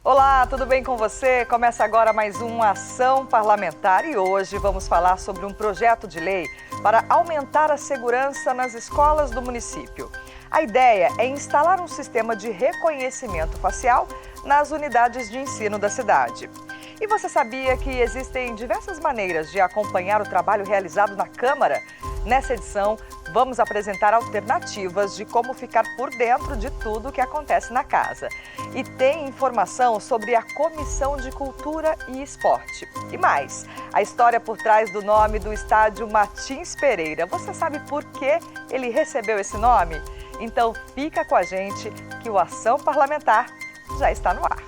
Olá, tudo bem com você? Começa agora mais uma Ação Parlamentar e hoje vamos falar sobre um projeto de lei para aumentar a segurança nas escolas do município. A ideia é instalar um sistema de reconhecimento facial nas unidades de ensino da cidade. E você sabia que existem diversas maneiras de acompanhar o trabalho realizado na Câmara? Nessa edição, vamos apresentar alternativas de como ficar por dentro de tudo o que acontece na casa. E tem informação sobre a Comissão de Cultura e Esporte. E mais, a história por trás do nome do estádio Martins Pereira. Você sabe por que ele recebeu esse nome? Então fica com a gente que o Ação Parlamentar já está no ar.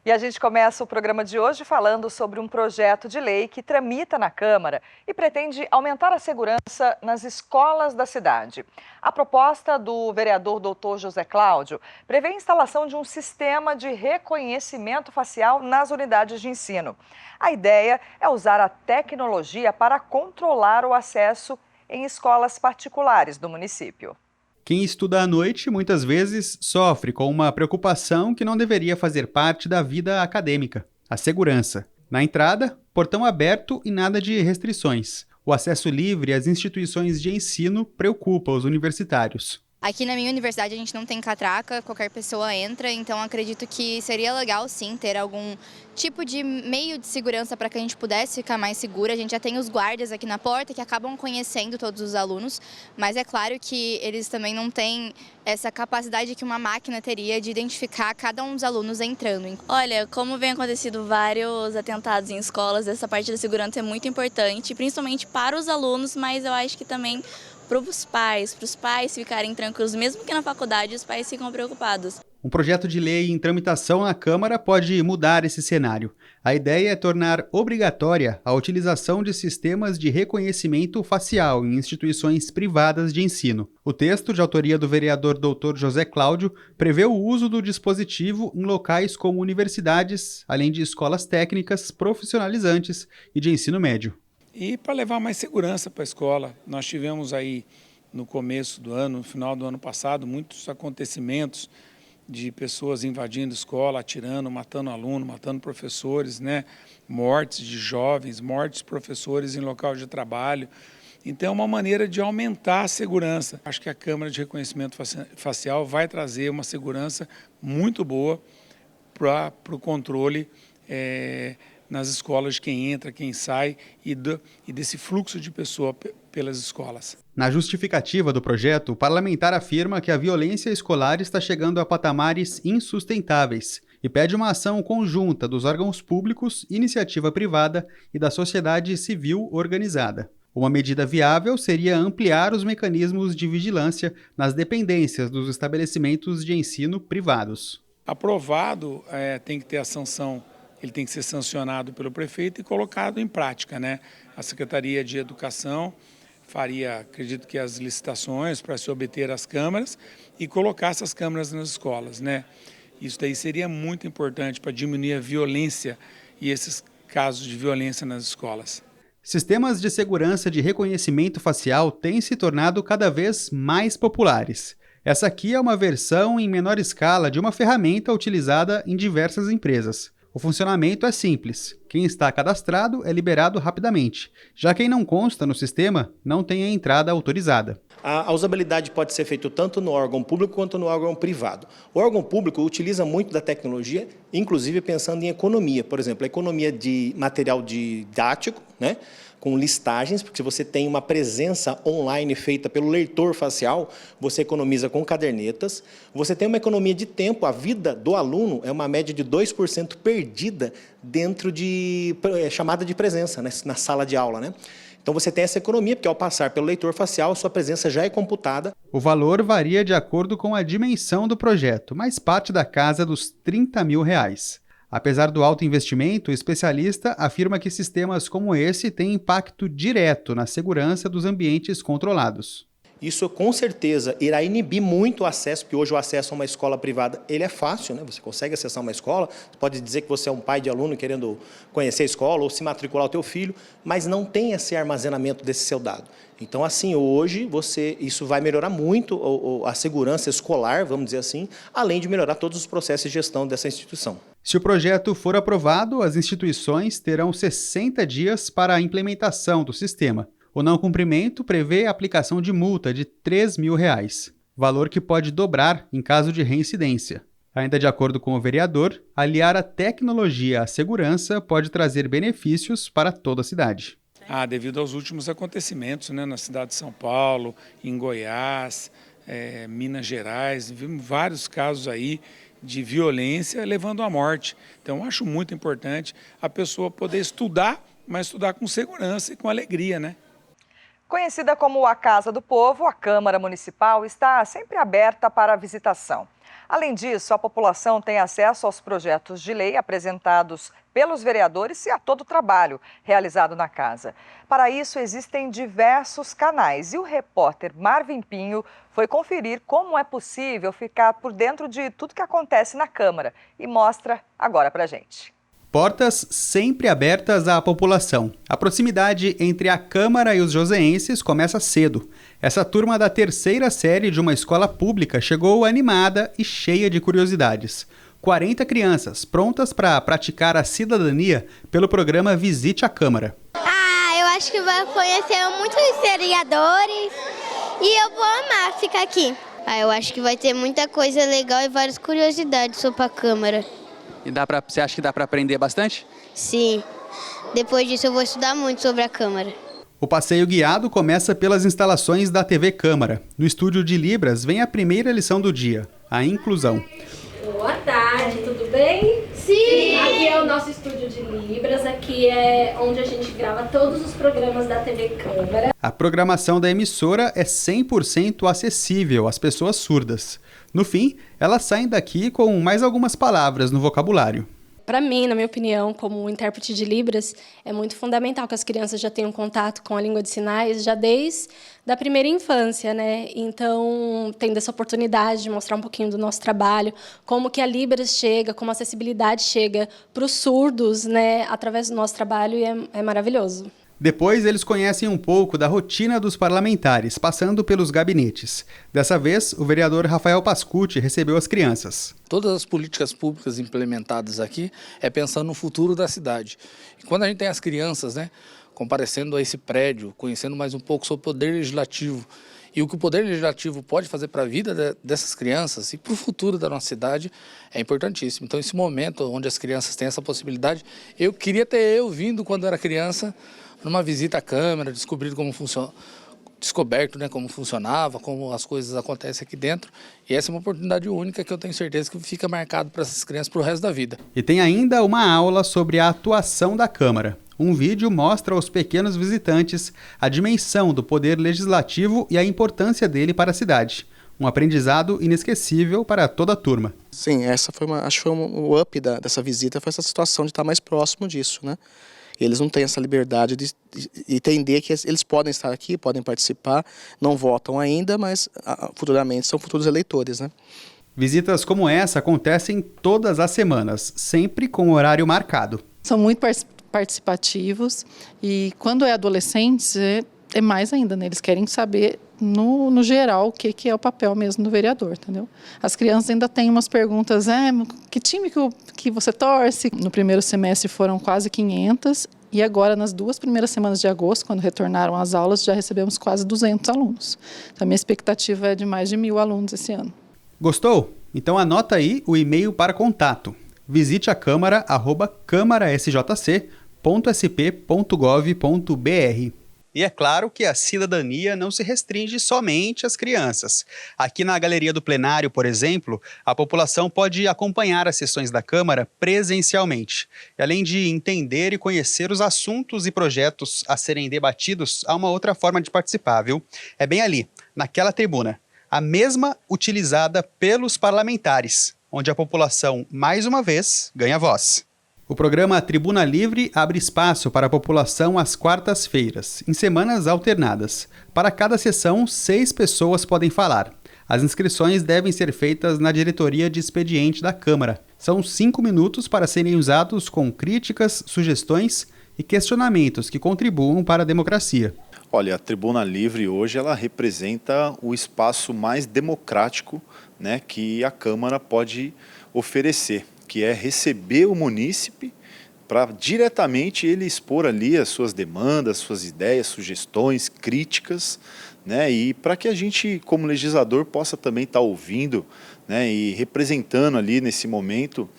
E a gente começa o programa de hoje falando sobre um projeto de lei que tramita na Câmara e pretende aumentar a segurança nas escolas da cidade. A proposta do vereador Dr. José Cláudio prevê a instalação de um sistema de reconhecimento facial nas unidades de ensino. A ideia é usar a tecnologia para controlar o acesso em escolas particulares do município. Quem estuda à noite, muitas vezes, sofre com uma preocupação que não deveria fazer parte da vida acadêmica: a segurança. Na entrada, portão aberto e nada de restrições. O acesso livre às instituições de ensino preocupa os universitários. Aqui na minha universidade a gente não tem catraca, qualquer pessoa entra, então acredito que seria legal sim ter algum tipo de meio de segurança para que a gente pudesse ficar mais segura. A gente já tem os guardas aqui na porta que acabam conhecendo todos os alunos, mas é claro que eles também não têm essa capacidade que uma máquina teria de identificar cada um dos alunos entrando. Olha, como vem acontecido vários atentados em escolas, essa parte da segurança é muito importante, principalmente para os alunos, mas eu acho que também para os pais ficarem tranquilos, mesmo que na faculdade os pais ficam preocupados. Um projeto de lei em tramitação na Câmara pode mudar esse cenário. A ideia é tornar obrigatória a utilização de sistemas de reconhecimento facial em instituições privadas de ensino. O texto, de autoria do vereador Dr. José Cláudio, prevê o uso do dispositivo em locais como universidades, além de escolas técnicas, profissionalizantes e de ensino médio. E para levar mais segurança para a escola, nós tivemos aí no começo do ano, no final do ano passado, muitos acontecimentos de pessoas invadindo escola, atirando, matando aluno, matando professores, né? Mortes de jovens, mortes de professores em local de trabalho. Então é uma maneira de aumentar a segurança. Acho que a Câmara de Reconhecimento Facial vai trazer uma segurança muito boa para o controle nas escolas de quem entra, quem sai e desse fluxo de pessoa pelas escolas. Na justificativa do projeto, o parlamentar afirma que a violência escolar está chegando a patamares insustentáveis e pede uma ação conjunta dos órgãos públicos, iniciativa privada e da sociedade civil organizada. Uma medida viável seria ampliar os mecanismos de vigilância nas dependências dos estabelecimentos de ensino privados. Aprovado, tem que ter a sanção. Ele tem que ser sancionado pelo prefeito e colocado em prática, né? A Secretaria de Educação faria, acredito que as licitações para se obter as câmaras e colocar essas câmaras nas escolas, né? Isso daí seria muito importante para diminuir a violência e esses casos de violência nas escolas. Sistemas de segurança de reconhecimento facial têm se tornado cada vez mais populares. Essa aqui é uma versão em menor escala de uma ferramenta utilizada em diversas empresas. O funcionamento é simples. Quem está cadastrado é liberado rapidamente. Já quem não consta no sistema não tem a entrada autorizada. A usabilidade pode ser feita tanto no órgão público quanto no órgão privado. O órgão público utiliza muito da tecnologia, inclusive pensando em economia. Por exemplo, a economia de material didático, né? Com listagens, porque se você tem uma presença online feita pelo leitor facial, você economiza com cadernetas. Você tem uma economia de tempo, a vida do aluno é uma média de 2% perdida dentro de chamada de presença, né, na sala de aula, né? Então você tem essa economia, porque ao passar pelo leitor facial, sua presença já é computada. O valor varia de acordo com a dimensão do projeto, mas parte da casa dos R$30 mil. Apesar do alto investimento, o especialista afirma que sistemas como esse têm impacto direto na segurança dos ambientes controlados. Isso com certeza irá inibir muito o acesso, porque hoje o acesso a uma escola privada ele é fácil, né? Você consegue acessar uma escola, você pode dizer que você é um pai de aluno querendo conhecer a escola ou se matricular o teu filho, mas não tem esse armazenamento desse seu dado. Então, assim, hoje isso vai melhorar muito a segurança escolar, vamos dizer assim, além de melhorar todos os processos de gestão dessa instituição. Se o projeto for aprovado, as instituições terão 60 dias para a implementação do sistema. O não cumprimento prevê a aplicação de multa de R$ 3.000, valor que pode dobrar em caso de reincidência. Ainda de acordo com o vereador, aliar a tecnologia à segurança pode trazer benefícios para toda a cidade. Devido aos últimos acontecimentos, né, na cidade de São Paulo, em Goiás, Minas Gerais, vimos vários casos aí de violência levando à morte. Então, acho muito importante a pessoa poder estudar, mas estudar com segurança e com alegria, né? Conhecida como a Casa do Povo, a Câmara Municipal está sempre aberta para a visitação. Além disso, a população tem acesso aos projetos de lei apresentados pelos vereadores e a todo o trabalho realizado na casa. Para isso, existem diversos canais e o repórter Marvin Pinho foi conferir como é possível ficar por dentro de tudo que acontece na Câmara e mostra agora para a gente. Portas sempre abertas à população. A proximidade entre a Câmara e os joseenses começa cedo. Essa turma da terceira série de uma escola pública chegou animada e cheia de curiosidades. 40 crianças prontas para praticar a cidadania pelo programa Visite a Câmara. Eu acho que vou conhecer muitos vereadores e eu vou amar ficar aqui. Eu acho que vai ter muita coisa legal e várias curiosidades sobre a Câmara. E você acha que dá para aprender bastante? Sim. Depois disso eu vou estudar muito sobre a Câmara. O passeio guiado começa pelas instalações da TV Câmara. No estúdio de Libras vem a primeira lição do dia, a inclusão. Boa tarde, tudo bem? Sim! Aqui é o nosso estúdio de Libras, aqui é onde a gente grava todos os programas da TV Câmara. A programação da emissora é 100% acessível às pessoas surdas. No fim, elas saem daqui com mais algumas palavras no vocabulário. Para mim, na minha opinião, como intérprete de Libras, é muito fundamental que as crianças já tenham contato com a língua de sinais já desde a primeira infância, né? Então, tendo essa oportunidade de mostrar um pouquinho do nosso trabalho, como que a Libras chega, como a acessibilidade chega para os surdos, né, através do nosso trabalho, e é maravilhoso. Depois, eles conhecem um pouco da rotina dos parlamentares, passando pelos gabinetes. Dessa vez, o vereador Rafael Pascucci recebeu as crianças. Todas as políticas públicas implementadas aqui é pensando no futuro da cidade. E quando a gente tem as crianças, né, comparecendo a esse prédio, conhecendo mais um pouco sobre o poder legislativo e o que o poder legislativo pode fazer para a vida dessas crianças e para o futuro da nossa cidade, é importantíssimo. Então, esse momento onde as crianças têm essa possibilidade, eu queria ter vindo quando era criança, numa visita à Câmara, descobrindo como funciona, descoberto, né, como funcionava, como as coisas acontecem aqui dentro. E essa é uma oportunidade única que eu tenho certeza que fica marcado para essas crianças para o resto da vida. E tem ainda uma aula sobre a atuação da Câmara. Um vídeo mostra aos pequenos visitantes a dimensão do poder legislativo e a importância dele para a cidade. Um aprendizado inesquecível para toda a turma. Sim, essa foi acho que foi o up dessa visita, foi essa situação de estar mais próximo disso, né? Eles não têm essa liberdade de entender que eles podem estar aqui, podem participar, não votam ainda, mas futuramente são futuros eleitores, né? Visitas como essa acontecem todas as semanas, sempre com horário marcado. São muito participativos e quando é adolescentes é mais ainda, né? Eles querem saber no geral o que é o papel mesmo do vereador, entendeu? As crianças ainda têm umas perguntas, que time que você torce? No primeiro semestre foram quase 500 e agora nas 2 primeiras semanas de agosto, quando retornaram às aulas, já recebemos quase 200 alunos. Então a minha expectativa é de mais de 1.000 alunos esse ano. Gostou? Então anota aí o e-mail para contato. Visite a Câmara, câmarasjc.sp.gov.br. E é claro que a cidadania não se restringe somente às crianças. Aqui na galeria do plenário, por exemplo, a população pode acompanhar as sessões da Câmara presencialmente. E além de entender e conhecer os assuntos e projetos a serem debatidos, há uma outra forma de participar, viu? É bem ali, naquela tribuna, a mesma utilizada pelos parlamentares, onde a população, mais uma vez, ganha voz. O programa Tribuna Livre abre espaço para a população às quartas-feiras, em semanas alternadas. Para cada sessão, 6 pessoas podem falar. As inscrições devem ser feitas na diretoria de expediente da Câmara. São 5 minutos para serem usados com críticas, sugestões e questionamentos que contribuam para a democracia. Olha, a Tribuna Livre hoje ela representa o espaço mais democrático, né, que a Câmara pode oferecer, que é receber o munícipe para diretamente ele expor ali as suas demandas, suas ideias, sugestões, críticas, né, e para que a gente, como legislador, possa também estar ouvindo, né, e representando ali nesse momento,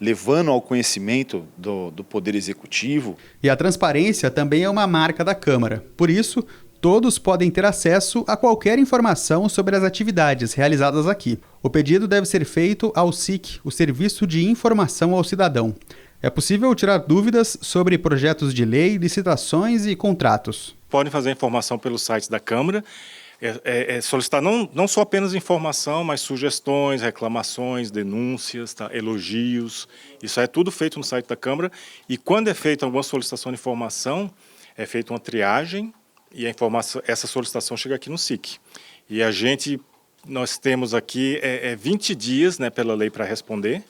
levando ao conhecimento do Poder Executivo. E a transparência também é uma marca da Câmara. Por isso, todos podem ter acesso a qualquer informação sobre as atividades realizadas aqui. O pedido deve ser feito ao SIC, o Serviço de Informação ao Cidadão. É possível tirar dúvidas sobre projetos de lei, licitações e contratos. Podem fazer a informação pelo site da Câmara, solicitar não só apenas informação, mas sugestões, reclamações, denúncias, tá? Elogios. Isso é tudo feito no site da Câmara. E quando é feita alguma solicitação de informação, é feita uma triagem e essa solicitação chega aqui no SIC. E nós temos aqui 20 dias, né, pela lei para responder,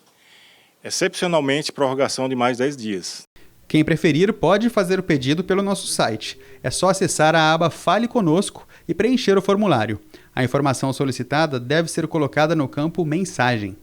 excepcionalmente prorrogação de mais 10 dias. Quem preferir pode fazer o pedido pelo nosso site. É só acessar a aba Fale Conosco e preencher o formulário. A informação solicitada deve ser colocada no campo Mensagem.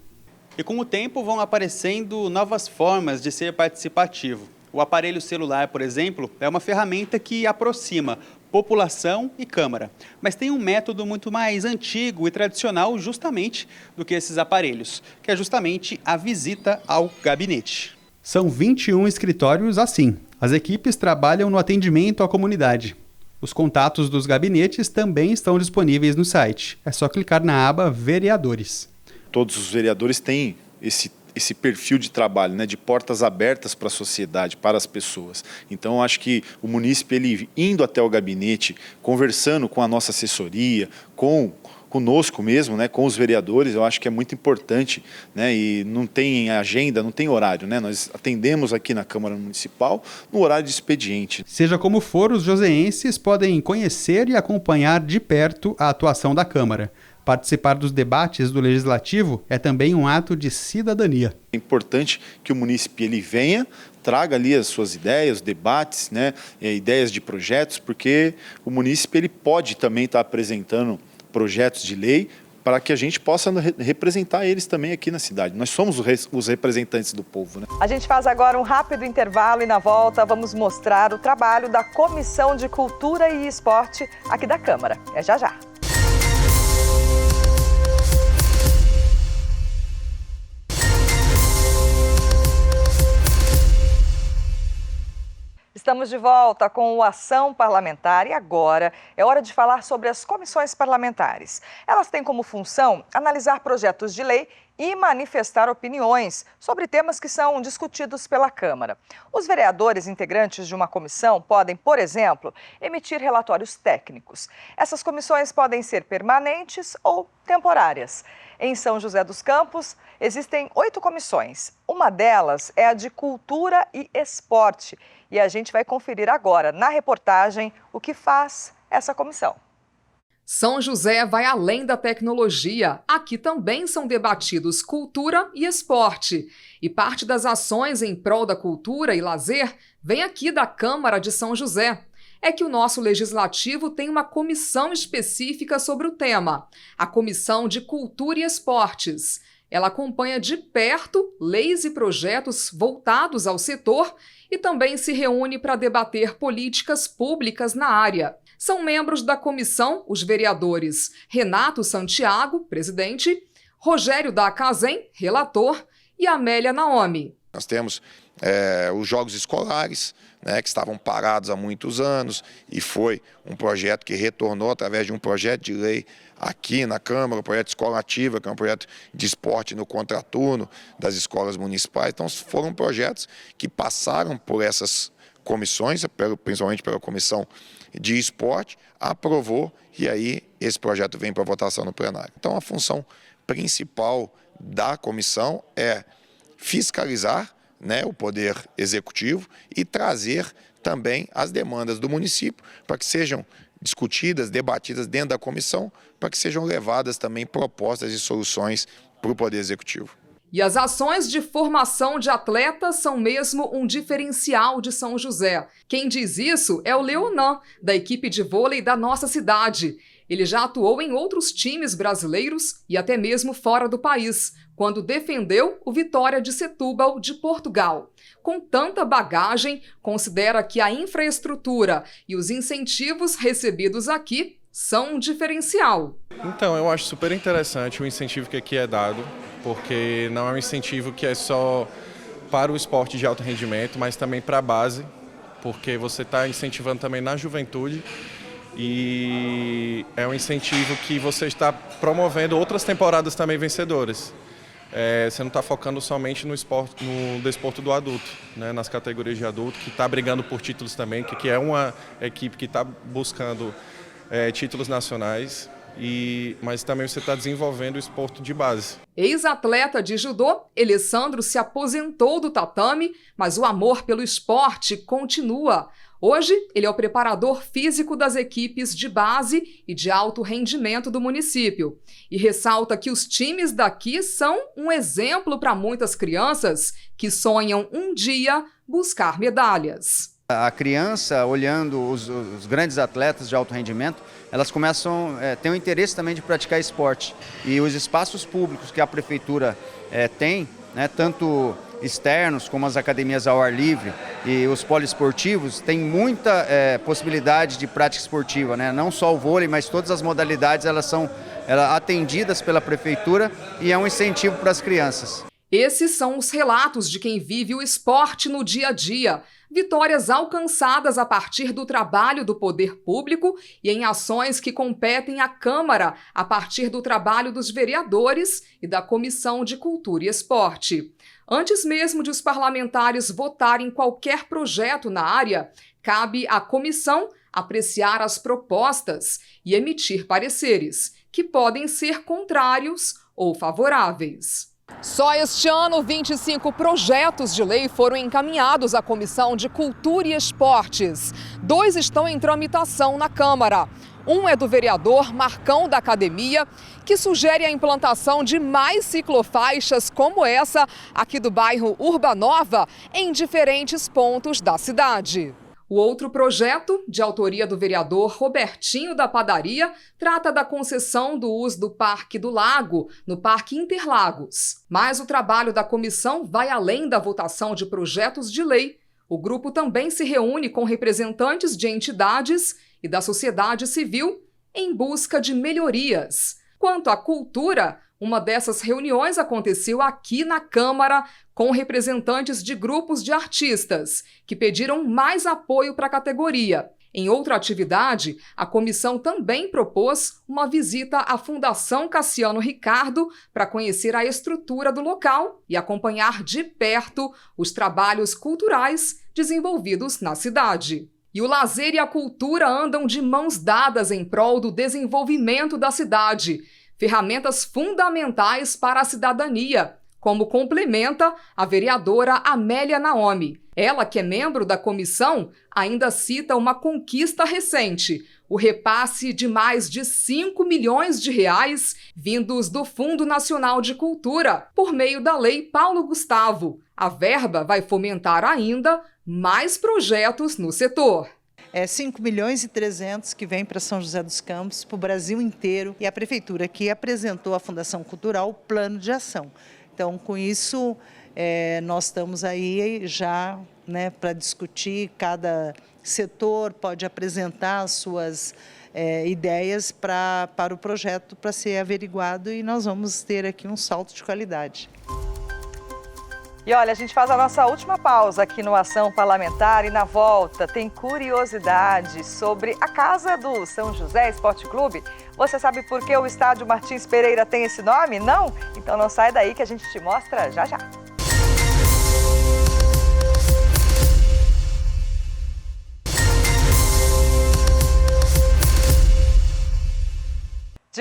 E com o tempo vão aparecendo novas formas de ser participativo. O aparelho celular, por exemplo, é uma ferramenta que aproxima população e Câmara. Mas tem um método muito mais antigo e tradicional justamente do que esses aparelhos, que é justamente a visita ao gabinete. São 21 escritórios assim. As equipes trabalham no atendimento à comunidade. Os contatos dos gabinetes também estão disponíveis no site. É só clicar na aba Vereadores. Todos os vereadores têm esse perfil de trabalho, né, de portas abertas para a sociedade, para as pessoas. Então, acho que o munícipe, ele indo até o gabinete, conversando com a nossa assessoria, conosco mesmo, né, com os vereadores, eu acho que é muito importante, né, e não tem agenda, não tem horário, né, nós atendemos aqui na Câmara Municipal no horário de expediente. Seja como for, os joseenses podem conhecer e acompanhar de perto a atuação da Câmara. Participar dos debates do Legislativo é também um ato de cidadania. É importante que o munícipe ele venha, traga ali as suas ideias, os debates, né, ideias de projetos, porque o munícipe ele pode também estar apresentando projetos de lei para que a gente possa representar eles também aqui na cidade. Nós somos os representantes do povo, né? A gente faz agora um rápido intervalo e na volta vamos mostrar o trabalho da Comissão de Cultura e Esporte aqui da Câmara. É já já. Estamos de volta com o Ação Parlamentar e agora é hora de falar sobre as comissões parlamentares. Elas têm como função analisar projetos de lei e manifestar opiniões sobre temas que são discutidos pela Câmara. Os vereadores integrantes de uma comissão podem, por exemplo, emitir relatórios técnicos. Essas comissões podem ser permanentes ou temporárias. Em São José dos Campos, existem 8 comissões. Uma delas é a de Cultura e Esporte. E a gente vai conferir agora, na reportagem, o que faz essa comissão. São José vai além da tecnologia. Aqui também são debatidos cultura e esporte. E parte das ações em prol da cultura e lazer vem aqui da Câmara de São José. É que o nosso legislativo tem uma comissão específica sobre o tema, a Comissão de Cultura e Esportes. Ela acompanha de perto leis e projetos voltados ao setor e também se reúne para debater políticas públicas na área. São membros da comissão os vereadores Renato Santiago, presidente, Rogério Dacazem, relator, e Amélia Naomi. Nós temos os jogos escolares, né, que estavam parados há muitos anos, e foi um projeto que retornou através de um projeto de lei aqui na Câmara, o projeto Escola Ativa, que é um projeto de esporte no contraturno das escolas municipais. Então foram projetos que passaram por essas comissões, principalmente pela Comissão de Esporte, aprovou e aí esse projeto vem para votação no plenário. Então a função principal da comissão é fiscalizar, né, o poder executivo e trazer também as demandas do município para que sejam discutidas, debatidas dentro da comissão, para que sejam levadas também propostas e soluções para o poder executivo. E as ações de formação de atletas são mesmo um diferencial de São José. Quem diz isso é o Leonan, da equipe de vôlei da nossa cidade. Ele já atuou em outros times brasileiros e até mesmo fora do país, quando defendeu o Vitória de Setúbal de Portugal. Com tanta bagagem, considera que a infraestrutura e os incentivos recebidos aqui são um diferencial. Então, eu acho super interessante o incentivo que aqui é dado, porque não é um incentivo que é só para o esporte de alto rendimento, mas também para a base, porque você está incentivando também na juventude e é um incentivo que você está promovendo outras temporadas também vencedoras. Você não está focando somente no esporte, no desporto do adulto, né, nas categorias de adulto, que está brigando por títulos também, que é uma equipe que está buscando títulos nacionais, mas também você está desenvolvendo o esporte de base. Ex-atleta de judô, Alessandro se aposentou do tatame, mas o amor pelo esporte continua. Hoje, ele é o preparador físico das equipes de base e de alto rendimento do município. E ressalta que os times daqui são um exemplo para muitas crianças que sonham um dia buscar medalhas. A criança, olhando os grandes atletas de alto rendimento, elas começam a ter um interesse também de praticar esporte. E os espaços públicos que a prefeitura tem, né, tanto externos como as academias ao ar livre e os poliesportivos, tem muita possibilidade de prática esportiva, né? Não só o vôlei, mas todas as modalidades elas são atendidas pela prefeitura e é um incentivo para as crianças. Esses são os relatos de quem vive o esporte no dia a dia. Vitórias alcançadas a partir do trabalho do poder público e em ações que competem à Câmara a partir do trabalho dos vereadores e da Comissão de Cultura e Esporte. Antes mesmo de os parlamentares votarem qualquer projeto na área, cabe à comissão apreciar as propostas e emitir pareceres, que podem ser contrários ou favoráveis. Só este ano, 25 projetos de lei foram encaminhados à Comissão de Cultura e Esportes. 2 estão em tramitação na Câmara. Um é do vereador Marcão da Academia, que sugere a implantação de mais ciclofaixas como essa aqui do bairro Urbanova, em diferentes pontos da cidade. O outro projeto, de autoria do vereador Robertinho da Padaria, trata da concessão do uso do Parque do Lago, no Parque Interlagos. Mas o trabalho da comissão vai além da votação de projetos de lei. O grupo também se reúne com representantes de entidades e da sociedade civil em busca de melhorias. Quanto à cultura, uma dessas reuniões aconteceu aqui na Câmara com representantes de grupos de artistas que pediram mais apoio para a categoria. Em outra atividade, a comissão também propôs uma visita à Fundação Cassiano Ricardo para conhecer a estrutura do local e acompanhar de perto os trabalhos culturais desenvolvidos na cidade. E o lazer e a cultura andam de mãos dadas em prol do desenvolvimento da cidade, ferramentas fundamentais para a cidadania, como complementa a vereadora Amélia Naomi. Ela, que é membro da comissão, ainda cita uma conquista recente, o repasse de mais de 5 milhões de reais vindos do Fundo Nacional de Cultura, por meio da Lei Paulo Gustavo. A verba vai fomentar ainda mais projetos no setor. 5 milhões e 300 que vem para São José dos Campos, para o Brasil inteiro, e a Prefeitura que apresentou à Fundação Cultural o plano de ação. Então, com isso, nós estamos aí já, né, para discutir, cada setor pode apresentar as suas ideias para o projeto para ser averiguado e nós vamos ter aqui um salto de qualidade. E olha, a gente faz a nossa última pausa aqui no Ação Parlamentar e na volta tem curiosidade sobre a casa do São José Esporte Clube. Você sabe por que o estádio Martins Pereira tem esse nome? Não? Então não sai daí que a gente te mostra já já.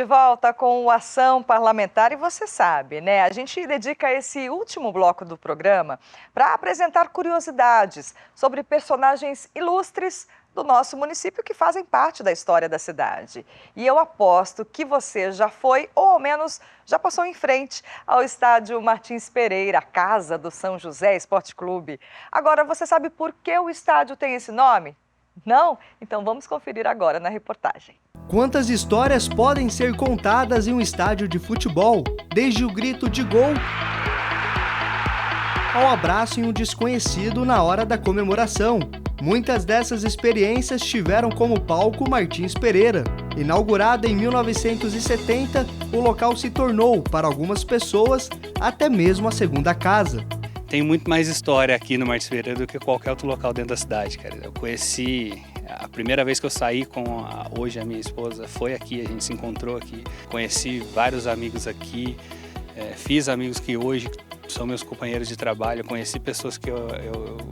De volta com o Ação Parlamentar e você sabe, né? A gente dedica esse último bloco do programa para apresentar curiosidades sobre personagens ilustres do nosso município que fazem parte da história da cidade. E eu aposto que você já foi, ou ao menos já passou em frente ao estádio Martins Pereira, a casa do São José Esporte Clube. Agora, você sabe por que o estádio tem esse nome? Não? Então vamos conferir agora na reportagem. Quantas histórias podem ser contadas em um estádio de futebol? Desde o grito de gol ao abraço em um desconhecido na hora da comemoração. Muitas dessas experiências tiveram como palco Martins Pereira. Inaugurado em 1970, o local se tornou, para algumas pessoas, até mesmo a segunda casa. Tem muito mais história aqui no Martins Pereira do que qualquer outro local dentro da cidade, cara. Eu conheci, a primeira vez que eu saí com hoje a minha esposa foi aqui, a gente se encontrou aqui. Conheci vários amigos aqui, fiz amigos que hoje são meus companheiros de trabalho. Conheci pessoas que eu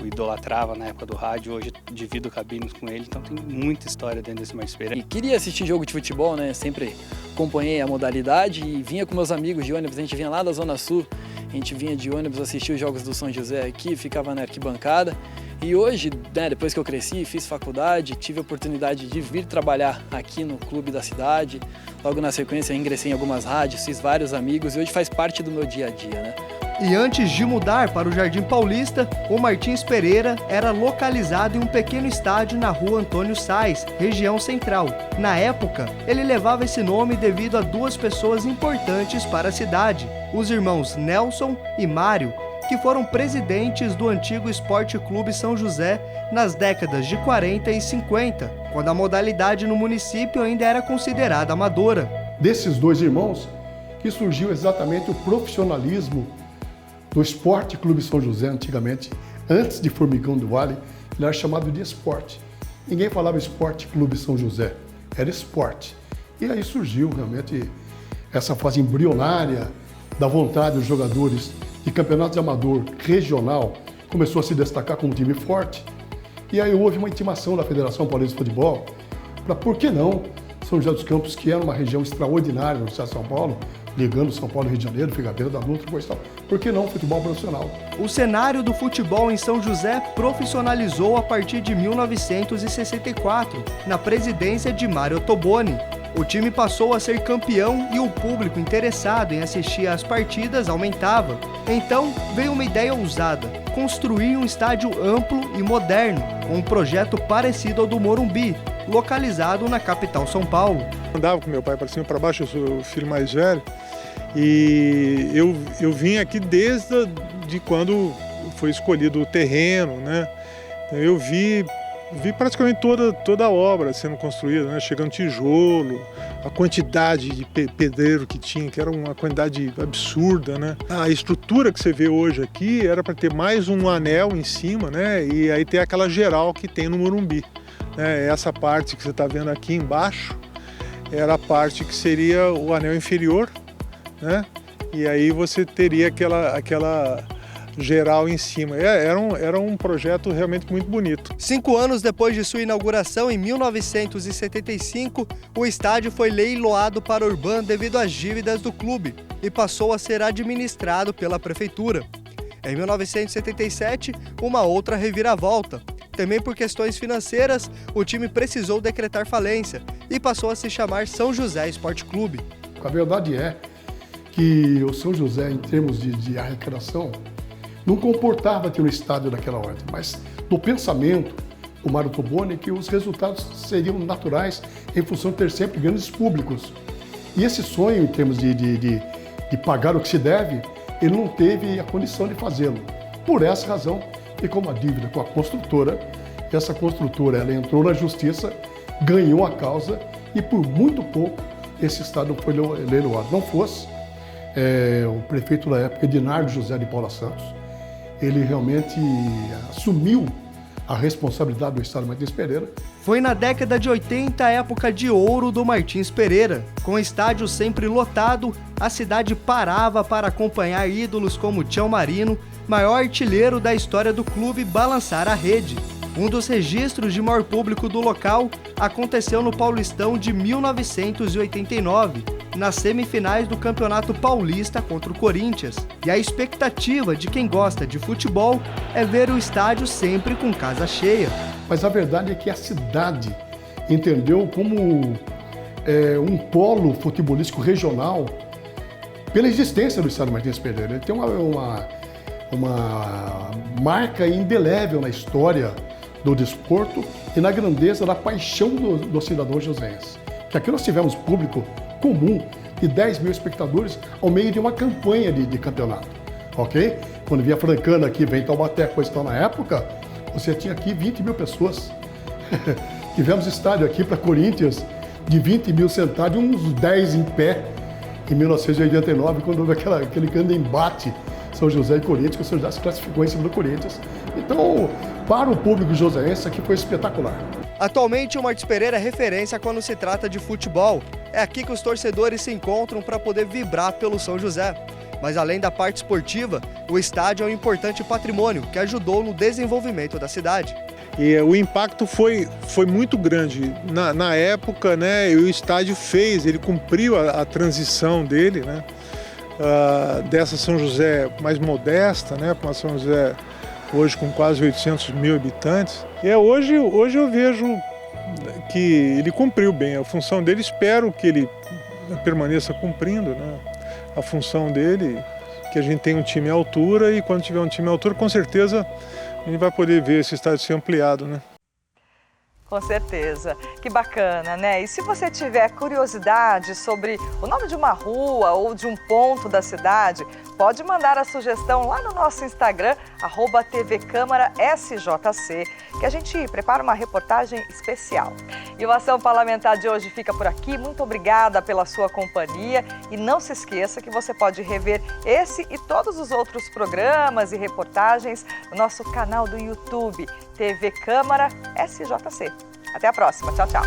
idolatrava na época do rádio, hoje divido cabinos com ele, então tem muita história dentro desse Martins Pereira. E queria assistir jogo de futebol, né? Sempre acompanhei a modalidade e vinha com meus amigos de ônibus, a gente vinha lá da Zona Sul. A gente vinha de ônibus assistir os jogos do São José aqui, ficava na arquibancada. E hoje, né, depois que eu cresci, fiz faculdade, tive a oportunidade de vir trabalhar aqui no clube da cidade. Logo na sequência, eu ingressei em algumas rádios, fiz vários amigos e hoje faz parte do meu dia a dia, né? E antes de mudar para o Jardim Paulista, o Martins Pereira era localizado em um pequeno estádio na rua Antônio Sais, região central. Na época, ele levava esse nome devido a duas pessoas importantes para a cidade, os irmãos Nelson e Mário, que foram presidentes do antigo Esporte Clube São José nas décadas de 40 e 50, quando a modalidade no município ainda era considerada amadora. Desses dois irmãos que surgiu exatamente o profissionalismo do Esporte Clube São José, antigamente, antes de Formigão do Vale, ele era chamado de esporte. Ninguém falava Esporte Clube São José, era esporte. E aí surgiu realmente essa fase embrionária da vontade dos jogadores de campeonato de amador regional, começou a se destacar como time forte. E aí houve uma intimação da Federação Paulista de Futebol para, por que não, São José dos Campos, que era uma região extraordinária no estado de São Paulo, ligando São Paulo e Rio de Janeiro, Figueiredo da Luta, depois tal. Por que não futebol profissional? O cenário do futebol em São José profissionalizou a partir de 1964, na presidência de Mário Toboni. O time passou a ser campeão e o público interessado em assistir às partidas aumentava. Então, veio uma ideia ousada: construir um estádio amplo e moderno, com um projeto parecido ao do Morumbi, localizado na capital São Paulo. Andava com meu pai para cima e para baixo, eu sou o filho mais velho, e eu vim aqui desde quando foi escolhido o terreno, né? Eu vi praticamente toda a obra sendo construída, né? Chegando tijolo, a quantidade de pedreiro que tinha, que era uma quantidade absurda, né? A estrutura que você vê hoje aqui era para ter mais um anel em cima, né? E aí ter aquela geral que tem no Morumbi. Essa parte que você está vendo aqui embaixo era a parte que seria o anel inferior, né? E aí você teria aquela geral em cima. Era um projeto realmente muito bonito. 5 anos depois de sua inauguração, em 1975, o estádio foi leiloado para a Urban devido às dívidas do clube e passou a ser administrado pela prefeitura. Em 1977, uma outra reviravolta. Também por questões financeiras, o time precisou decretar falência e passou a se chamar São José Esporte Clube. A verdade é que o São José, em termos de arrecadação, não comportava ter um estádio daquela ordem, mas no pensamento do Mário Toboni que os resultados seriam naturais em função de ter sempre grandes públicos. E esse sonho, em termos de pagar o que se deve, ele não teve a condição de fazê-lo. Por essa razão, ficou uma dívida com a construtora, e essa construtora ela entrou na justiça, ganhou a causa e por muito pouco esse estádio foi leiloado. Não fosse o prefeito da época, Edinardo José de Paula Santos, ele realmente assumiu a responsabilidade do estádio Martins Pereira. Foi na década de 80 a época de ouro do Martins Pereira. Com o estádio sempre lotado, a cidade parava para acompanhar ídolos como Tião Marino, maior artilheiro da história do clube, balançar a rede. Um dos registros de maior público do local aconteceu no Paulistão de 1989, nas semifinais do Campeonato Paulista contra o Corinthians. E a expectativa de quem gosta de futebol é ver o estádio sempre com casa cheia. Mas a verdade é que a cidade entendeu como um polo futebolístico regional pela existência do estádio Martins Pereira. Ele tem uma marca indelével na história do desporto e na grandeza da paixão do cidadão joséense. Que aqui nós tivemos público comum de 10 mil espectadores ao meio de uma campanha de campeonato, ok? Quando vinha Francana aqui, vem Taubaté, coisa tal na época, você tinha aqui 20 mil pessoas. Tivemos estádio aqui para Corinthians de 20 mil sentados e uns 10 em pé em 1989, quando houve aquele grande embate São José e Corinthians, que o São José se classificou em cima do Corinthians. Então, para o público joseense, aqui foi espetacular. Atualmente, o Martins Pereira é referência quando se trata de futebol. É aqui que os torcedores se encontram para poder vibrar pelo São José. Mas além da parte esportiva, o estádio é um importante patrimônio que ajudou no desenvolvimento da cidade. E o impacto foi muito grande. Na época, né, o estádio ele cumpriu a transição dele, né, dessa São José mais modesta, né, para uma São José hoje com quase 800 mil habitantes. E hoje eu vejo que ele cumpriu bem a função dele, espero que ele permaneça cumprindo, né, a função dele, que a gente tenha um time à altura, e quando tiver um time à altura, com certeza a gente vai poder ver esse estádio ser ampliado, né? Com certeza. Que bacana, né? E se você tiver curiosidade sobre o nome de uma rua ou de um ponto da cidade, pode mandar a sugestão lá no nosso Instagram, @tvcâmarasjc, que a gente prepara uma reportagem especial. E o Ação Parlamentar de hoje fica por aqui. Muito obrigada pela sua companhia. E não se esqueça que você pode rever esse e todos os outros programas e reportagens no nosso canal do YouTube, TV Câmara SJC. Até a próxima. Tchau, tchau.